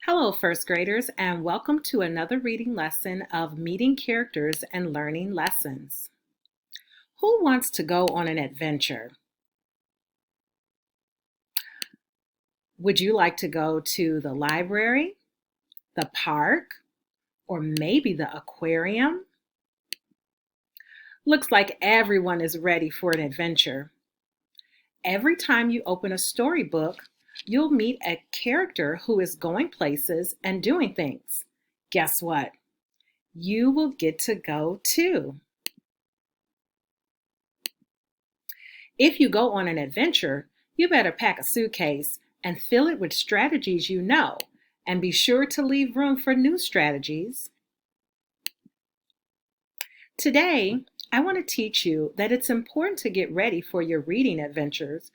Hello, first graders, and welcome to another reading lesson of Meeting Characters and Learning Lessons. Who wants to go on an adventure? Would you like to go to the library, the park, or maybe the aquarium? Looks like everyone is ready for an adventure. Every time you open a storybook, you'll meet a character who is going places and doing things. Guess what? You will get to go too. If you go on an adventure, you better pack a suitcase and fill it with strategies you know, and be sure to leave room for new strategies. Today, I want to teach you that it's important to get ready for your reading adventures.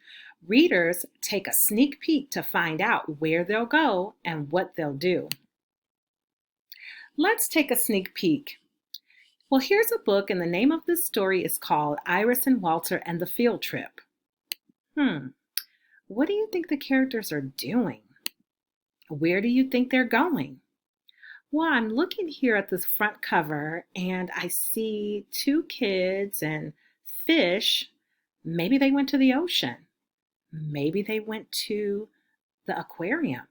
Readers take a sneak peek to find out where they'll go and what they'll do. Let's take a sneak peek. Well, here's a book, and the name of this story is called Iris and Walter and the Field Trip. What do you think the characters are doing? Where do you think they're going? Well, I'm looking here at this front cover and I see two kids and fish. Maybe they went to the ocean. Maybe they went to the aquarium.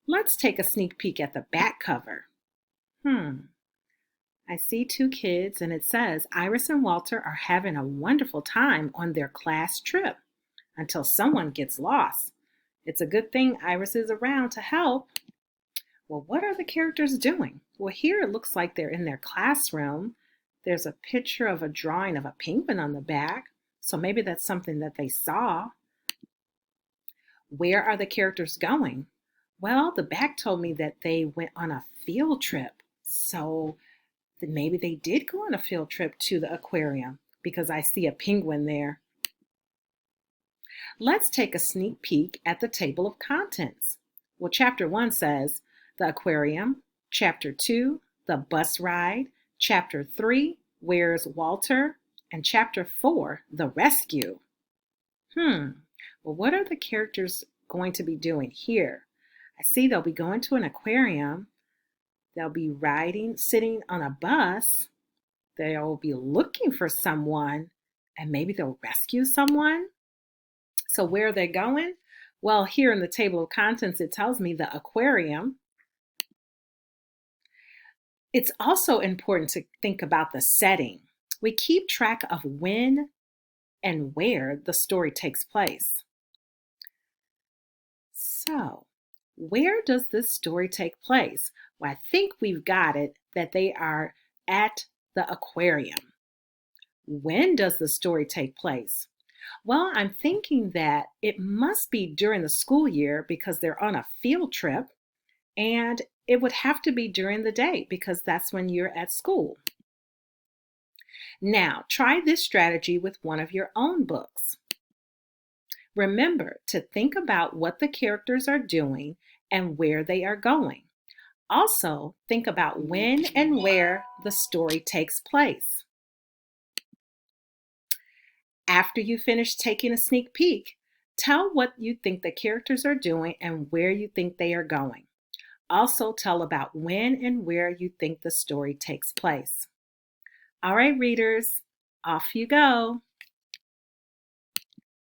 Let's take a sneak peek at the back cover. I see two kids and it says Iris and Walter are having a wonderful time on their class trip until someone gets lost. It's a good thing Iris is around to help. Well, what are the characters doing? Well, here it looks like they're in their classroom. There's a picture of a drawing of a penguin on the back, so maybe that's something that they saw. Where are the characters going? Well, the back told me that they went on a field trip, so maybe they did go on a field trip to the aquarium because I see a penguin there. Let's take a sneak peek at the table of contents. Well, Chapter 1 says, the aquarium. Chapter 2, the bus ride. Chapter 3, where's Walter? And Chapter 4, the rescue. Well, what are the characters going to be doing here? I see they'll be going to an aquarium. They'll be sitting on a bus. They'll be looking for someone, and maybe they'll rescue someone. So where are they going? Well, here in the table of contents, it tells me the aquarium. It's also important to think about the setting. We keep track of when and where the story takes place. So, where does this story take place? Well, I think we've got it that they are at the aquarium. When does the story take place? Well, I'm thinking that it must be during the school year because they're on a field trip, and it would have to be during the day because that's when you're at school. Now, try this strategy with one of your own books. Remember to think about what the characters are doing and where they are going. Also, think about when and where the story takes place. After you finish taking a sneak peek, tell what you think the characters are doing and where you think they are going. Also, tell about when and where you think the story takes place. All right, readers, off you go.